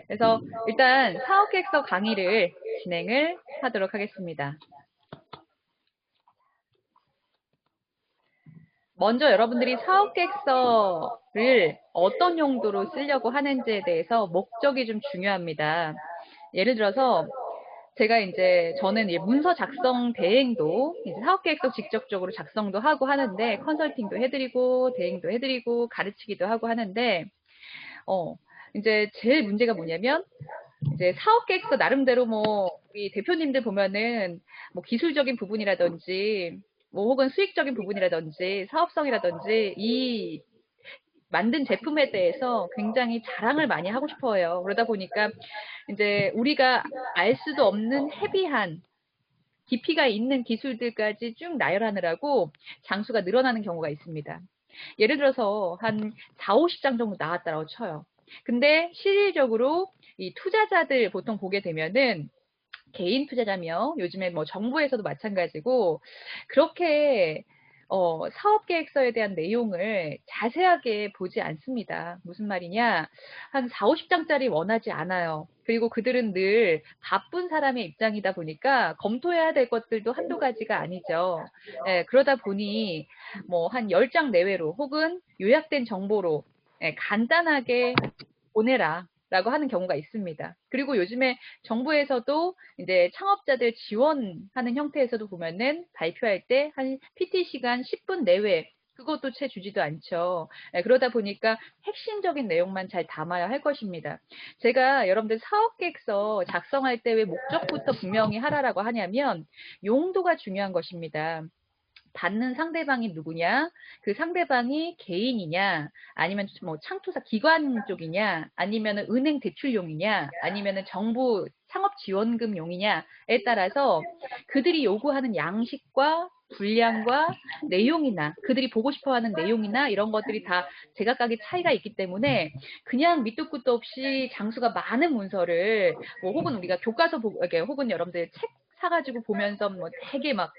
그래서 일단 사업계획서 강의를 진행을 하도록 하겠습니다. 먼저 여러분들이 사업계획서를 어떤 용도로 쓰려고 하는지에 대해서 목적이 좀 중요합니다. 예를 들어서 저는 문서 작성 대행도 이제 사업계획서 직접적으로 작성도 하고 하는데 컨설팅도 해드리고 대행도 해드리고 가르치기도 하고 하는데 이제 제일 문제가 뭐냐면 이제 사업계획서 나름대로 우리 대표님들 보면은 기술적인 부분이라든지 혹은 수익적인 부분이라든지 사업성이라든지 이 만든 제품에 대해서 굉장히 자랑을 많이 하고 싶어요. 그러다 보니까 이제 우리가 알 수도 없는 헤비한 깊이가 있는 기술들까지 쭉 나열하느라고 장수가 늘어나는 경우가 있습니다. 예를 들어서 한 4, 50장 정도 나왔다고 쳐요. 근데 실질적으로 이 투자자들 보통 보게 되면은 개인 투자자며 요즘에 정부에서도 마찬가지고 그렇게 사업 계획서에 대한 내용을 자세하게 보지 않습니다. 무슨 말이냐? 한 4, 50장짜리 원하지 않아요. 그리고 그들은 늘 바쁜 사람의 입장이다 보니까 검토해야 될 것들도 한두 가지가 아니죠. 예, 그러다 보니 한 10장 내외로 혹은 요약된 정보로 간단하게 보내라. 라고 하는 경우가 있습니다. 그리고 요즘에 정부에서도 이제 창업자들 지원하는 형태에서도 보면은 발표할 때 한 PT 시간 10분 내외 그것도 채 주지도 않죠. 그러다 보니까 핵심적인 내용만 잘 담아야 할 것입니다. 제가 여러분들 사업계획서 작성할 때 왜 목적부터 분명히 하라라고 하냐면 용도가 중요한 것입니다. 받는 상대방이 누구냐, 그 상대방이 개인이냐, 아니면 창투사 기관 쪽이냐, 아니면 은행 대출용이냐, 아니면 정부 창업 지원금용이냐에 따라서 그들이 요구하는 양식과 분량과 내용이나 그들이 보고 싶어하는 내용이나 이런 것들이 다 제각각의 차이가 있기 때문에 그냥 밑도 끝도 없이 장수가 많은 문서를 혹은 우리가 교과서 보고 혹은 여러분들 책 사가지고 보면서 되게 막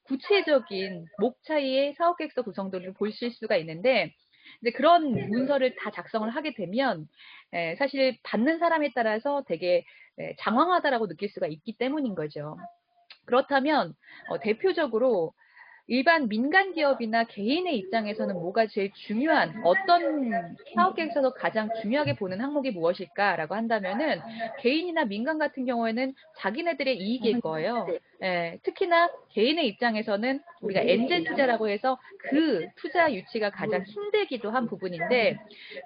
구체적인 목 차이의 사업계획서 구성도를 보실 수가 있는데 이제 그런 문서를 다 작성을 하게 되면 사실 받는 사람에 따라서 되게 장황하다라고 느낄 수가 있기 때문인 거죠. 그렇다면 대표적으로 일반 민간 기업이나 개인의 입장에서는 뭐가 제일 중요한 어떤 사업 계획서에서 가장 중요하게 보는 항목이 무엇일까라고 한다면은 개인이나 민간 같은 경우에는 자기네들의 이익일 거예요. 특히나 개인의 입장에서는 우리가 엔젤 투자라고 해서 그 투자 유치가 가장 힘들기도 한 부분인데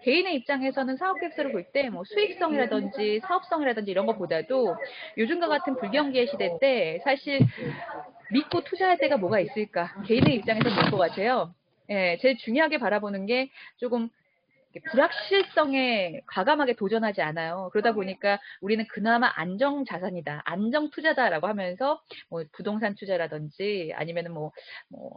개인의 입장에서는 사업 계획서를 볼 때 수익성이라든지 사업성이라든지 이런 것보다도 요즘과 같은 불경기의 시대 때 사실 믿고 투자할 때가 뭐가 있을까? 개인의 입장에서 뭘 것 같아요? 제일 중요하게 바라보는 게 조금 불확실성에 과감하게 도전하지 않아요. 그러다 보니까 우리는 그나마 안정 자산이다, 안정 투자다라고 하면서 부동산 투자라든지 아니면은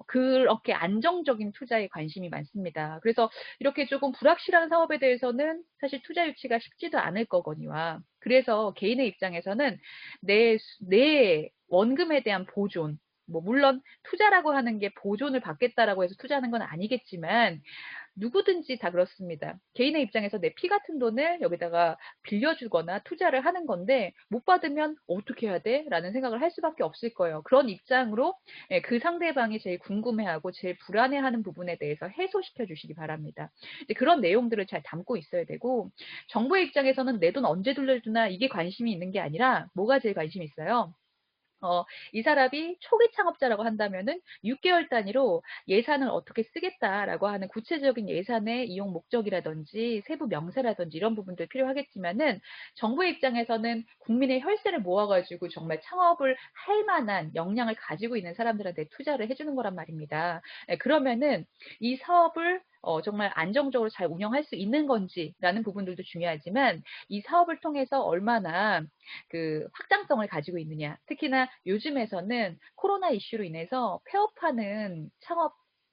그렇게 안정적인 투자에 관심이 많습니다. 그래서 이렇게 조금 불확실한 사업에 대해서는 사실 투자 유치가 쉽지도 않을 거거니와 그래서 개인의 입장에서는 내 원금에 대한 보존 물론 투자라고 하는 게 보존을 받겠다라고 해서 투자하는 건 아니겠지만 누구든지 다 그렇습니다. 개인의 입장에서 내 피 같은 돈을 여기다가 빌려주거나 투자를 하는 건데 못 받으면 어떻게 해야 돼? 라는 생각을 할 수밖에 없을 거예요. 그런 입장으로 그 상대방이 제일 궁금해하고 제일 불안해하는 부분에 대해서 해소시켜 주시기 바랍니다. 그런 내용들을 잘 담고 있어야 되고 정부의 입장에서는 내 돈 언제 돌려주나 이게 관심이 있는 게 아니라 뭐가 제일 관심이 있어요? 이 사람이 초기 창업자라고 한다면은 6개월 단위로 예산을 어떻게 쓰겠다라고 하는 구체적인 예산의 이용 목적이라든지 세부 명세라든지 이런 부분들 필요하겠지만은 정부의 입장에서는 국민의 혈세를 모아가지고 정말 창업을 할 만한 역량을 가지고 있는 사람들한테 투자를 해주는 거란 말입니다. 그러면은 이 사업을 정말 안정적으로 잘 운영할 수 있는 건지라는 부분들도 중요하지만 이 사업을 통해서 얼마나 그 확장성을 가지고 있느냐. 특히나 요즘에서는 코로나 이슈로 인해서 폐업하는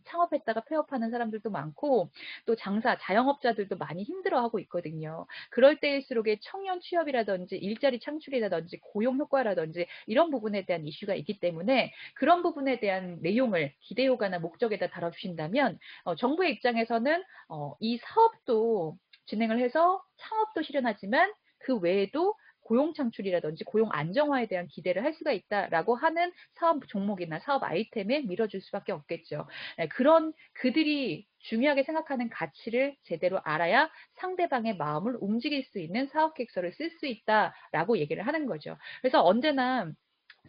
창업했다가 폐업하는 사람들도 많고 또 자영업자들도 많이 힘들어하고 있거든요. 그럴 때일수록의 청년 취업이라든지 일자리 창출이라든지 고용 효과라든지 이런 부분에 대한 이슈가 있기 때문에 그런 부분에 대한 내용을 기대 효과나 목적에다 달아주신다면 정부의 입장에서는 이 사업도 진행을 해서 창업도 실현하지만 그 외에도 고용 창출이라든지 고용 안정화에 대한 기대를 할 수가 있다라고 하는 사업 종목이나 사업 아이템에 밀어줄 수밖에 없겠죠. 그런 그들이 중요하게 생각하는 가치를 제대로 알아야 상대방의 마음을 움직일 수 있는 사업 계획서를 쓸 수 있다라고 얘기를 하는 거죠. 그래서 언제나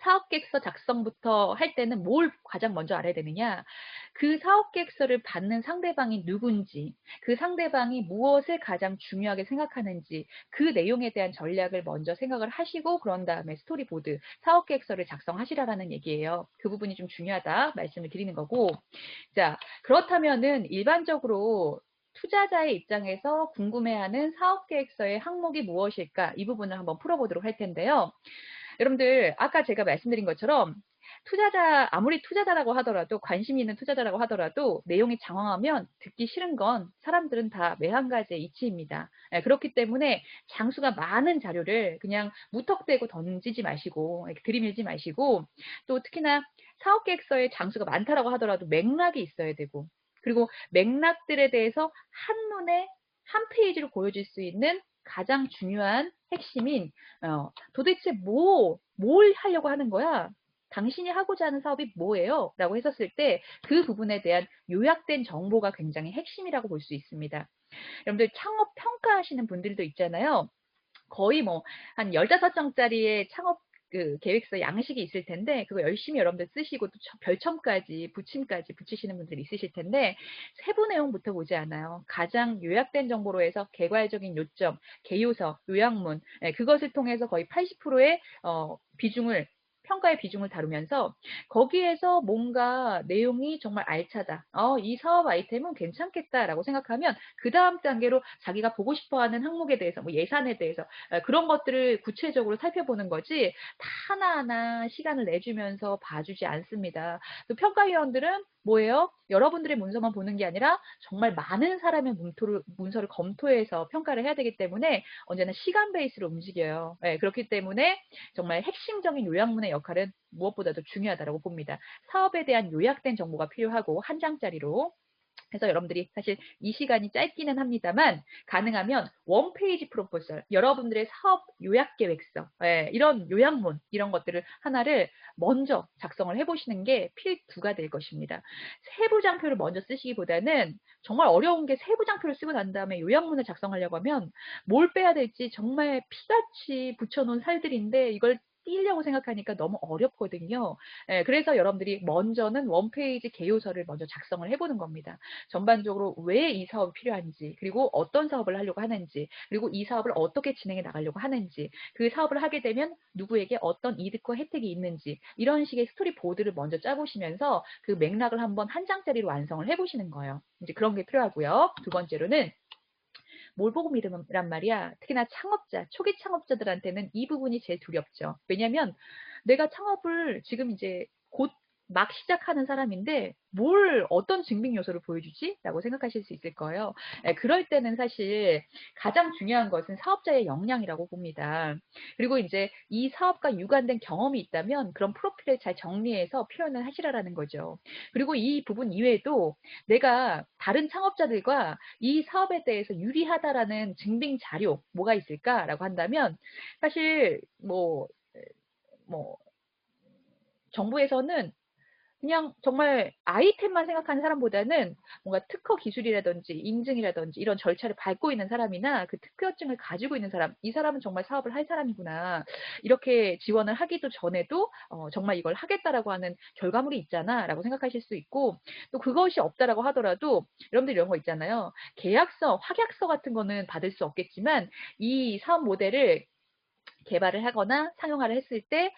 사업 계획서 작성부터 할 때는 뭘 가장 먼저 알아야 되느냐? 그 사업 계획서를 받는 상대방이 누군지, 그 상대방이 무엇을 가장 중요하게 생각하는지, 그 내용에 대한 전략을 먼저 생각을 하시고 그런 다음에 스토리보드, 사업 계획서를 작성하시라라는 얘기예요. 그 부분이 좀 중요하다 말씀을 드리는 거고. 자, 그렇다면은 일반적으로 투자자의 입장에서 궁금해하는 사업 계획서의 항목이 무엇일까? 이 부분을 한번 풀어보도록 할 텐데요. 여러분들 아까 제가 말씀드린 것처럼 투자자 아무리 투자자라고 하더라도 관심 있는 투자자라고 하더라도 내용이 장황하면 듣기 싫은 건 사람들은 다 매한가지의 이치입니다. 그렇기 때문에 장수가 많은 자료를 그냥 무턱대고 던지지 마시고 들이밀지 마시고 또 특히나 사업계획서에 장수가 많다라고 하더라도 맥락이 있어야 되고 그리고 맥락들에 대해서 한눈에 한 페이지로 보여줄 수 있는 가장 중요한 핵심인 도대체 뭘 하려고 하는 거야? 당신이 하고자 하는 사업이 뭐예요? 라고 했었을 때 그 부분에 대한 요약된 정보가 굉장히 핵심이라고 볼 수 있습니다. 여러분들 창업 평가하시는 분들도 있잖아요. 거의 뭐 한 15장짜리의 창업 그 계획서 양식이 있을 텐데 그거 열심히 여러분들 쓰시고 또 별첨까지 붙임까지 붙이시는 분들이 있으실 텐데 세부 내용부터 보지 않아요. 가장 요약된 정보로 해서 개괄적인 요점, 개요서, 요약문 그것을 통해서 거의 80%의 비중을 평가의 비중을 다루면서 거기에서 뭔가 내용이 정말 알차다. 이 사업 아이템은 괜찮겠다라고 생각하면 그 다음 단계로 자기가 보고 싶어하는 항목에 대해서 뭐 예산에 대해서 그런 것들을 구체적으로 살펴보는 거지 다 하나하나 시간을 내주면서 봐주지 않습니다. 또 평가위원들은 뭐예요? 여러분들의 문서만 보는 게 아니라 정말 많은 사람의 문서를 검토해서 평가를 해야 되기 때문에 언제나 시간 베이스로 움직여요. 그렇기 때문에 정말 핵심적인 요약문의 역할은 무엇보다도 중요하다고 봅니다. 사업에 대한 요약된 정보가 필요하고 한 장짜리로 그래서 여러분들이 사실 이 시간이 짧기는 합니다만 가능하면 원페이지 프로포설, 여러분들의 사업 요약 계획서, 이런 요약문 이런 것들을 하나를 먼저 작성을 해보시는 게 필두가 될 것입니다. 세부장표를 먼저 쓰시기보다는 정말 어려운 게 세부장표를 쓰고 난 다음에 요약문을 작성하려고 하면 뭘 빼야 될지 정말 피같이 붙여놓은 살들인데 이걸 띄려고 생각하니까 너무 어렵거든요. 그래서 여러분들이 먼저는 원페이지 개요서를 먼저 작성을 해보는 겁니다. 전반적으로 왜 이 사업이 필요한지, 그리고 어떤 사업을 하려고 하는지, 그리고 이 사업을 어떻게 진행해 나가려고 하는지, 그 사업을 하게 되면 누구에게 어떤 이득과 혜택이 있는지, 이런 식의 스토리보드를 먼저 짜보시면서 그 맥락을 한번 한 장짜리로 완성을 해보시는 거예요. 이제 그런 게 필요하고요. 두 번째로는 뭘 보고 믿으란 말이야. 특히나 창업자, 초기 창업자들한테는 이 부분이 제일 두렵죠. 왜냐면 내가 창업을 지금 이제 곧 막 시작하는 사람인데 어떤 증빙 요소를 보여주지? 라고 생각하실 수 있을 거예요. 그럴 때는 사실 가장 중요한 것은 사업자의 역량이라고 봅니다. 그리고 이제 이 사업과 유관된 경험이 있다면 그런 프로필을 잘 정리해서 표현을 하시라라는 거죠. 그리고 이 부분 이외에도 내가 다른 창업자들과 이 사업에 대해서 유리하다라는 증빙 자료 뭐가 있을까라고 한다면 사실 뭐 정부에서는 그냥 정말 아이템만 생각하는 사람보다는 뭔가 특허 기술이라든지 인증이라든지 이런 절차를 밟고 있는 사람이나 그 특허증을 가지고 있는 사람, 이 사람은 정말 사업을 할 사람이구나. 이렇게 지원을 하기도 전에도 정말 이걸 하겠다라고 하는 결과물이 있잖아라고 생각하실 수 있고 또 그것이 없다라고 하더라도 여러분들 이런 거 있잖아요. 계약서, 확약서 같은 거는 받을 수 없겠지만 이 사업 모델을 개발을 하거나 상용화를 했을 때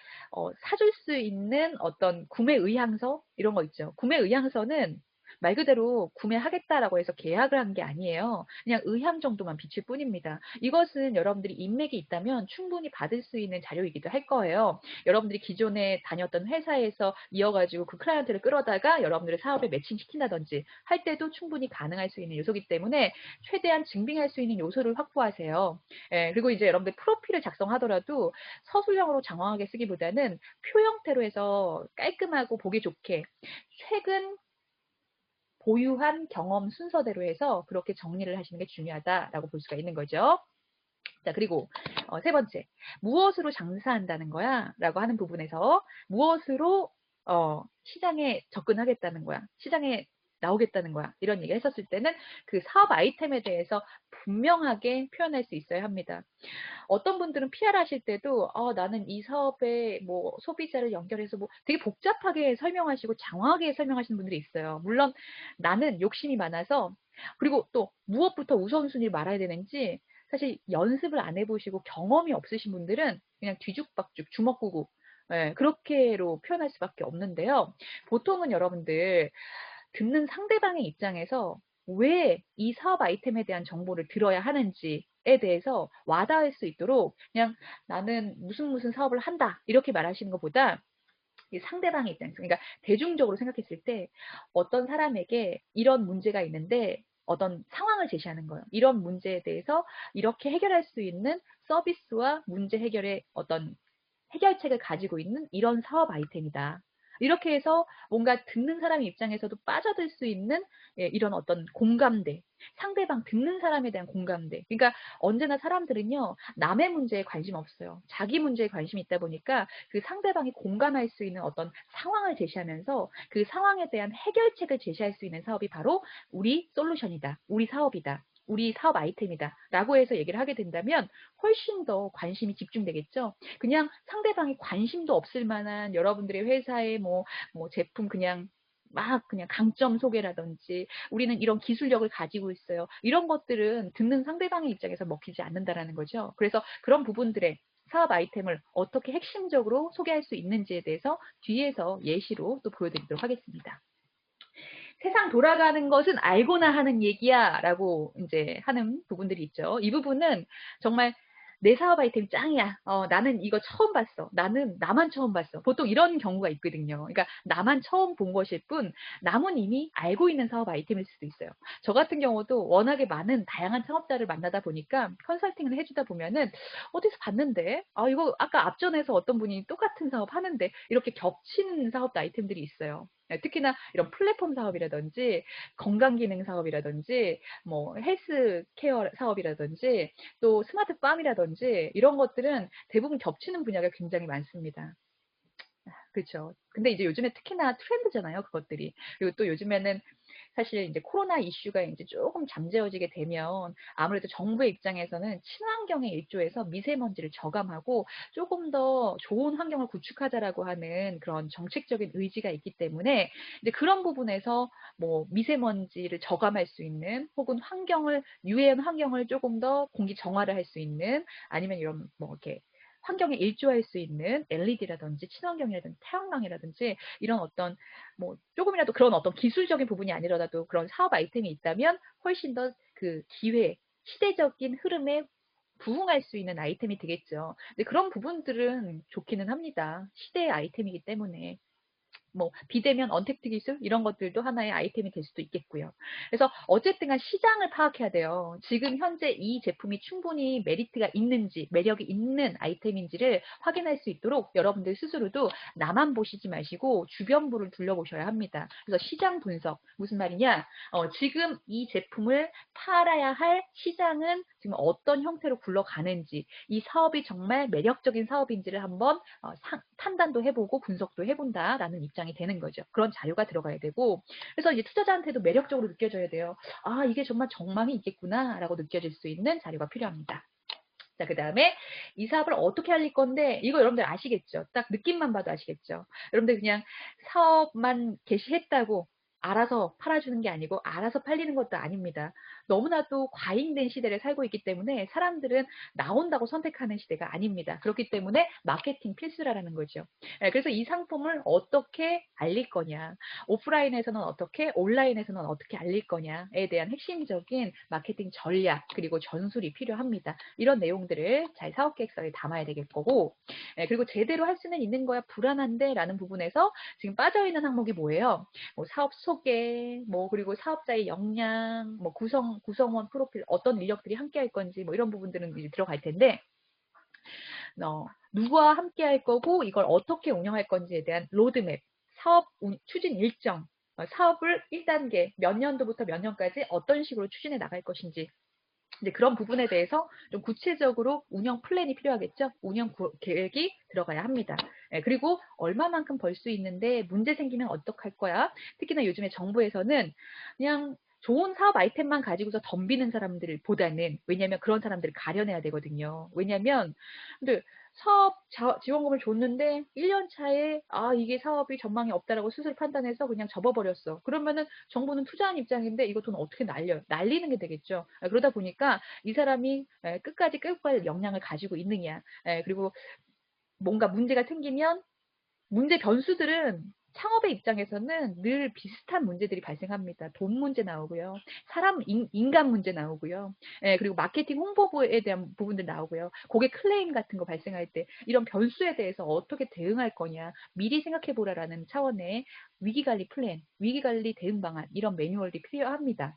사줄 수 있는 어떤 구매 의향서 이런 거 있죠. 구매 의향서는 말 그대로 구매하겠다라고 해서 계약을 한 게 아니에요. 그냥 의향 정도만 비칠 뿐입니다. 이것은 여러분들이 인맥이 있다면 충분히 받을 수 있는 자료이기도 할 거예요. 여러분들이 기존에 다녔던 회사에서 이어가지고 그 클라이언트를 끌어다가 여러분들의 사업에 매칭시킨다든지 할 때도 충분히 가능할 수 있는 요소이기 때문에 최대한 증빙할 수 있는 요소를 확보하세요. 그리고 이제 여러분들 프로필을 작성하더라도 서술형으로 장황하게 쓰기보다는 표 형태로 해서 깔끔하고 보기 좋게 최근 보유한 경험 순서대로 해서 그렇게 정리를 하시는 게 중요하다라고 볼 수가 있는 거죠. 자, 그리고 세 번째, 무엇으로 장사한다는 거야? 라고 하는 부분에서 무엇으로 시장에 접근하겠다는 거야? 시장에 나오겠다는 거야? 이런 얘기를 했었을 때는 그 사업 아이템에 대해서 분명하게 표현할 수 있어야 합니다. 어떤 분들은 PR 하실 때도 나는 이 사업에 뭐 소비자를 연결해서 뭐 되게 복잡하게 설명하시고 장황하게 설명하시는 분들이 있어요. 물론 나는 욕심이 많아서 그리고 또 무엇부터 우선순위를 말아야 되는지 사실 연습을 안 해보시고 경험이 없으신 분들은 그냥 뒤죽박죽 주먹구구 그렇게로 표현할 수밖에 없는데요. 보통은 여러분들 듣는 상대방의 입장에서 왜 이 사업 아이템에 대한 정보를 들어야 하는지에 대해서 와닿을 수 있도록 그냥 나는 무슨 사업을 한다 이렇게 말하시는 것보다 이 상대방의 입장에서 그러니까 대중적으로 생각했을 때 어떤 사람에게 이런 문제가 있는데 어떤 상황을 제시하는 거예요. 이런 문제에 대해서 이렇게 해결할 수 있는 서비스와 문제 해결의 어떤 해결책을 가지고 있는 이런 사업 아이템이다. 이렇게 해서 뭔가 듣는 사람 입장에서도 빠져들 수 있는 이런 어떤 공감대, 상대방 듣는 사람에 대한 공감대. 그러니까 언제나 사람들은요, 남의 문제에 관심 없어요. 자기 문제에 관심이 있다 보니까 그 상대방이 공감할 수 있는 어떤 상황을 제시하면서 그 상황에 대한 해결책을 제시할 수 있는 사업이 바로 우리 솔루션이다. 우리 사업이다. 우리 사업 아이템이다. 라고 해서 얘기를 하게 된다면 훨씬 더 관심이 집중되겠죠. 그냥 상대방이 관심도 없을 만한 여러분들의 회사의 뭐 제품 그냥 막 그냥 강점 소개라든지 우리는 이런 기술력을 가지고 있어요. 이런 것들은 듣는 상대방의 입장에서 먹히지 않는다라는 거죠. 그래서 그런 부분들의 사업 아이템을 어떻게 핵심적으로 소개할 수 있는지에 대해서 뒤에서 예시로 또 보여드리도록 하겠습니다. 세상 돌아가는 것은 알고나 하는 얘기야 라고 이제 하는 부분들이 있죠. 이 부분은 정말 내 사업 아이템 짱이야. 나는 이거 처음 봤어. 나만 처음 봤어. 보통 이런 경우가 있거든요. 그러니까 나만 처음 본 것일 뿐 남은 이미 알고 있는 사업 아이템일 수도 있어요. 저 같은 경우도 워낙에 많은 다양한 창업자를 만나다 보니까 컨설팅을 해주다 보면은 어디서 봤는데 이거 아까 앞전에서 어떤 분이 똑같은 사업 하는데 이렇게 겹치는 사업 아이템들이 있어요. 특히나 이런 플랫폼 사업이라든지 건강기능 사업이라든지 뭐 헬스케어 사업이라든지 또 스마트팜이라든지 이런 것들은 대부분 겹치는 분야가 굉장히 많습니다. 그렇죠. 근데 이제 요즘에 특히나 트렌드잖아요, 그것들이. 그리고 또 요즘에는 사실 이제 코로나 이슈가 이제 조금 잠재워지게 되면 아무래도 정부의 입장에서는 친환경에 일조해서 미세먼지를 저감하고 조금 더 좋은 환경을 구축하자라고 하는 그런 정책적인 의지가 있기 때문에 이제 그런 부분에서 뭐 미세먼지를 저감할 수 있는 혹은 유해한 환경을 조금 더 공기 정화를 할 수 있는 아니면 이런 뭐 이렇게 환경에 일조할 수 있는 LED라든지 친환경이라든지 태양광이라든지 이런 어떤 뭐 조금이라도 그런 어떤 기술적인 부분이 아니더라도 그런 사업 아이템이 있다면 훨씬 더 그 기회, 시대적인 흐름에 부응할 수 있는 아이템이 되겠죠. 근데 그런 부분들은 좋기는 합니다. 시대의 아이템이기 때문에. 뭐 비대면 언택트 기술 이런 것들도 하나의 아이템이 될 수도 있겠고요. 그래서 어쨌든 간 시장을 파악해야 돼요. 지금 현재 이 제품이 충분히 메리트가 있는지 매력이 있는 아이템인지를 확인할 수 있도록 여러분들 스스로도 나만 보시지 마시고 주변부를 둘러보셔야 합니다. 그래서 시장 분석 무슨 말이냐 지금 이 제품을 팔아야 할 시장은 지금 어떤 형태로 굴러가는지 이 사업이 정말 매력적인 사업인지를 한번 판단도 해보고 분석도 해본다라는 입장이 되는 거죠. 그런 자료가 들어가야 되고 그래서 이제 투자자한테도 매력적으로 느껴져야 돼요. 이게 정말 정망이 있겠구나라고 느껴질 수 있는 자료가 필요합니다. 자, 그 다음에 이 사업을 어떻게 알릴 건데, 이거 여러분들 아시겠죠? 딱 느낌만 봐도 아시겠죠? 여러분들 그냥 사업만 개시했다고 알아서 팔아주는 게 아니고, 알아서 팔리는 것도 아닙니다. 너무나도 과잉된 시대를 살고 있기 때문에 사람들은 나온다고 선택하는 시대가 아닙니다. 그렇기 때문에 마케팅 필수라는 거죠. 그래서 이 상품을 어떻게 알릴 거냐, 오프라인에서는 어떻게, 온라인에서는 어떻게 알릴 거냐에 대한 핵심적인 마케팅 전략, 그리고 전술이 필요합니다. 이런 내용들을 잘 사업계획서에 담아야 될 거고, 그리고 제대로 할 수는 있는 거야 불안한데 라는 부분에서 지금 빠져있는 항목이 뭐예요? 뭐 사업 소개, 뭐 그리고 사업자의 역량, 뭐 구성원 프로필, 어떤 인력들이 함께 할 건지 뭐 이런 부분들은 이제 들어갈 텐데 누구와 함께 할 거고 이걸 어떻게 운영할 건지에 대한 로드맵, 사업 추진 일정 사업을 1단계 몇 년도부터 몇 년까지 어떤 식으로 추진해 나갈 것인지 이제 그런 부분에 대해서 좀 구체적으로 운영 플랜이 필요하겠죠. 운영 계획이 들어가야 합니다. 예, 그리고 얼마만큼 벌 수 있는데 문제 생기면 어떡할 거야. 특히나 요즘에 정부에서는 그냥 좋은 사업 아이템만 가지고서 덤비는 사람들보다는 왜냐하면 그런 사람들을 가려내야 되거든요. 왜냐하면 근데 사업 지원금을 줬는데 1년 차에 이게 사업이 전망이 없다라고 스스로 판단해서 그냥 접어버렸어. 그러면은 정부는 투자한 입장인데 이거 돈 어떻게 날리는 게 되겠죠. 그러다 보니까 이 사람이 끝까지 끌고 갈 역량을 가지고 있느냐. 그리고 뭔가 문제가 생기면 문제 변수들은 창업의 입장에서는 늘 비슷한 문제들이 발생합니다. 돈 문제 나오고요. 인간 문제 나오고요. 그리고 마케팅 홍보부에 대한 부분들 나오고요. 고객 클레임 같은 거 발생할 때 이런 변수에 대해서 어떻게 대응할 거냐 미리 생각해 보라라는 차원의 위기관리 플랜, 위기관리 대응 방안 이런 매뉴얼이 필요합니다.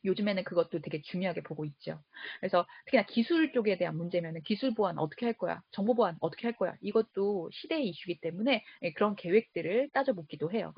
요즘에는 그것도 되게 중요하게 보고 있죠. 그래서 특히나 기술 쪽에 대한 문제면은 기술 보안 어떻게 할 거야? 정보 보안 어떻게 할 거야? 이것도 시대의 이슈이기 때문에 그런 계획들을 따져보기도 해요.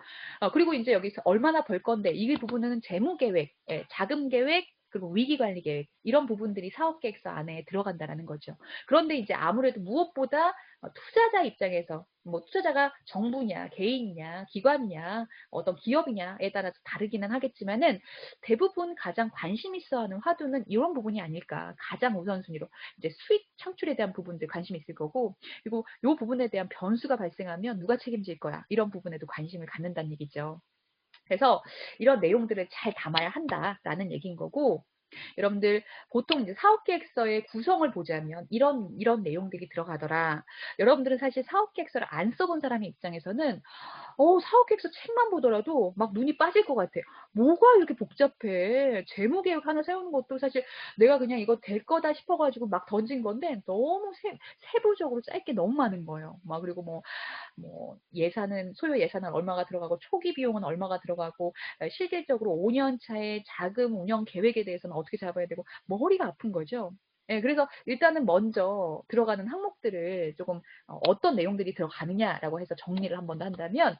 그리고 이제 여기서 얼마나 벌 건데 이 부분은 재무 계획, 자금 계획, 그리고 위기 관리 계획 이런 부분들이 사업 계획서 안에 들어간다라는 거죠. 그런데 이제 아무래도 무엇보다 투자자 입장에서 뭐 투자자가 정부냐, 개인이냐, 기관이냐, 어떤 기업이냐에 따라서 다르기는 하겠지만은 대부분 가장 관심 있어 하는 화두는 이런 부분이 아닐까. 가장 우선순위로. 이제 수익 창출에 대한 부분들 관심이 있을 거고, 그리고 이 부분에 대한 변수가 발생하면 누가 책임질 거야. 이런 부분에도 관심을 갖는다는 얘기죠. 그래서 이런 내용들을 잘 담아야 한다라는 얘기인 거고, 여러분들 보통 이제 사업계획서의 구성을 보자면 이런 내용들이 들어가더라. 여러분들은 사실 사업계획서를 안 써본 사람의 입장에서는 사업계획서 책만 보더라도 막 눈이 빠질 것 같아. 뭐가 이렇게 복잡해. 재무계획 하나 세우는 것도 사실 내가 그냥 이거 될 거다 싶어가지고 막 던진 건데 너무 세부적으로 짧게 너무 많은 거예요. 막 그리고 소요 예산은 얼마가 들어가고 초기 비용은 얼마가 들어가고 실질적으로 5년 차의 자금 운영 계획에 대해서는 어떻게 잡아야 되고 머리가 아픈 거죠. 예, 그래서 일단은 먼저 들어가는 항목들을 조금 어떤 내용들이 들어가느냐라고 해서 정리를 한 번 더 한다면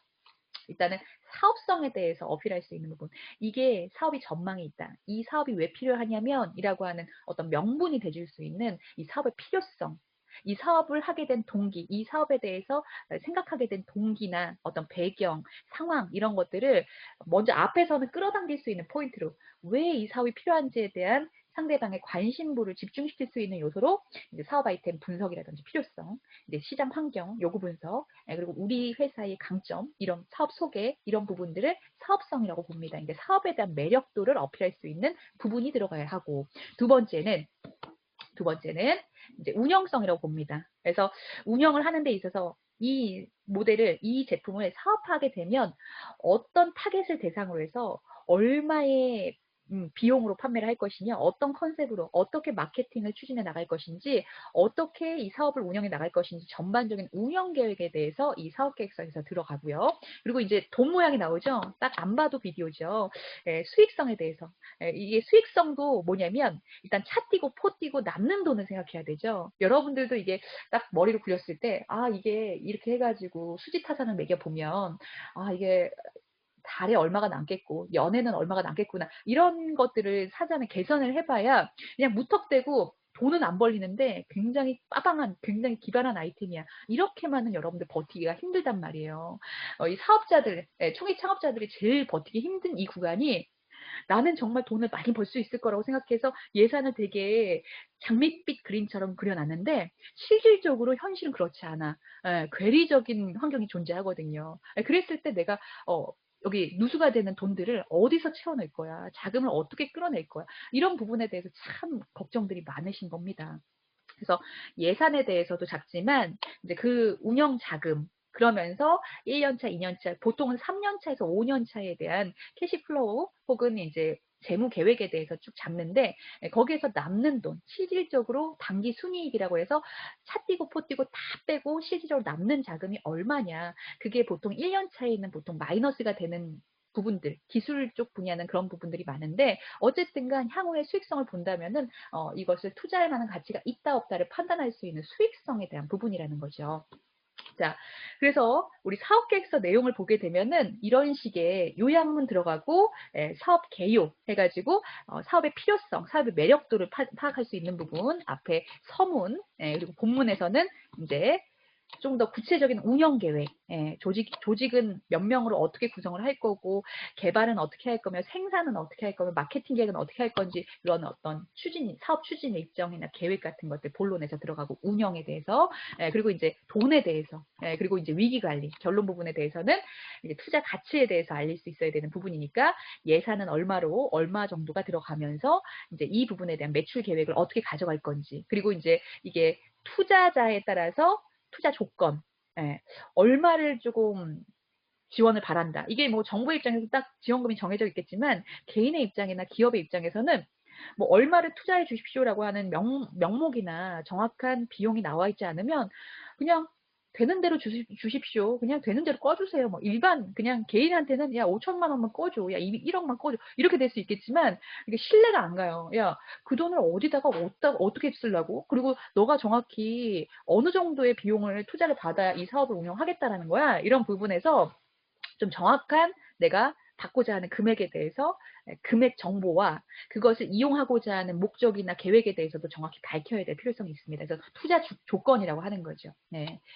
일단은 사업성에 대해서 어필할 수 있는 부분. 이게 사업이 전망이 있다. 이 사업이 왜 필요하냐면 이라고 하는 어떤 명분이 돼줄 수 있는 이 사업의 필요성. 이 사업을 하게 된 동기, 이 사업에 대해서 생각하게 된 동기나 어떤 배경, 상황 이런 것들을 먼저 앞에서는 끌어당길 수 있는 포인트로 왜 이 사업이 필요한지에 대한 상대방의 관심부를 집중시킬 수 있는 요소로 이제 사업 아이템 분석이라든지 필요성, 이제 시장 환경, 요구 분석, 그리고 우리 회사의 강점, 이런 사업 소개, 이런 부분들을 사업성이라고 봅니다. 이제 사업에 대한 매력도를 어필할 수 있는 부분이 들어가야 하고, 두 번째는 이제 운영성이라고 봅니다. 그래서 운영을 하는 데 있어서 이 제품을 사업하게 되면 어떤 타겟을 대상으로 해서 얼마의 비용으로 판매를 할 것이냐, 어떤 컨셉으로, 어떻게 마케팅을 추진해 나갈 것인지, 어떻게 이 사업을 운영해 나갈 것인지 전반적인 운영 계획에 대해서 이 사업 계획서에서 들어가고요. 그리고 이제 돈 모양이 나오죠. 딱 안 봐도 비디오죠. 수익성에 대해서. 이게 수익성도 뭐냐면 일단 차 띄고 포 띄고 남는 돈을 생각해야 되죠. 여러분들도 이게 딱 머리를 굴렸을 때, 이게 이렇게 해가지고 수지타산을 매겨보면, 이게 달에 얼마가 남겠고 연애는 얼마가 남겠구나 이런 것들을 사전에 계산을 해봐야 그냥 무턱대고 돈은 안 벌리는데 굉장히 빠방한 굉장히 기발한 아이템이야. 이렇게만은 여러분들 버티기가 힘들단 말이에요. 이 사업자들, 초기 창업자들이 제일 버티기 힘든 이 구간이 나는 정말 돈을 많이 벌 수 있을 거라고 생각해서 예산을 되게 장밋빛 그림처럼 그려놨는데 실질적으로 현실은 그렇지 않아. 괴리적인 환경이 존재하거든요. 그랬을 때 내가 여기 누수가 되는 돈들을 어디서 채워낼 거야? 자금을 어떻게 끌어낼 거야? 이런 부분에 대해서 참 걱정들이 많으신 겁니다. 그래서 예산에 대해서도 작지만 이제 그 운영 자금 그러면서 1년 차, 2년 차, 보통은 3년 차에서 5년 차에 대한 캐시플로우 혹은 이제 재무 계획에 대해서 쭉 잡는데 거기에서 남는 돈, 실질적으로 단기 순이익이라고 해서 차 띄고 포 띄고 다 빼고 실질적으로 남는 자금이 얼마냐. 그게 보통 1년 차에는 보통 마이너스가 되는 부분들, 기술 쪽 분야는 그런 부분들이 많은데 어쨌든 간 향후의 수익성을 본다면은 이것을 투자할 만한 가치가 있다 없다를 판단할 수 있는 수익성에 대한 부분이라는 거죠. 자, 그래서 우리 사업 계획서 내용을 보게 되면은 이런 식의 요약문 들어가고 사업 개요 해가지고 사업의 필요성, 사업의 매력도를 파악할 수 있는 부분 앞에 서문 그리고 본문에서는 이제 좀 더 구체적인 운영 계획, 조직은 몇 명으로 어떻게 구성을 할 거고, 개발은 어떻게 할 거며, 생산은 어떻게 할 거며, 마케팅 계획은 어떻게 할 건지, 이런 어떤 사업 추진 일정이나 계획 같은 것들 본론에서 들어가고, 운영에 대해서, 그리고 이제 돈에 대해서, 그리고 이제 위기 관리, 결론 부분에 대해서는 이제 투자 가치에 대해서 알릴 수 있어야 되는 부분이니까, 예산은 얼마로, 얼마 정도가 들어가면서, 이제 이 부분에 대한 매출 계획을 어떻게 가져갈 건지, 그리고 이제 이게 투자자에 따라서 투자 조건, 얼마를 조금 지원을 바란다. 이게 뭐 정부 입장에서 딱 지원금이 정해져 있겠지만 개인의 입장이나 기업의 입장에서는 뭐 얼마를 투자해 주십시오라고 하는 명목이나 정확한 비용이 나와 있지 않으면 그냥 되는 대로 주십시오. 그냥 되는 대로 꺼주세요. 뭐 일반 그냥 개인한테는 야 5천만 원만 꺼줘. 야 1억만 꺼줘. 이렇게 될 수 있겠지만 이게 신뢰가 안 가요. 야 그 돈을 어디다가 어떻게 쓰려고? 그리고 너가 정확히 어느 정도의 비용을 투자를 받아야 이 사업을 운영하겠다라는 거야. 이런 부분에서 좀 정확한 내가 받고자 하는 금액에 대해서 금액 정보와 그것을 이용하고자 하는 목적이나 계획에 대해서도 정확히 밝혀야 될 필요성이 있습니다. 그래서 투자 조건이라고 하는 거죠. 네.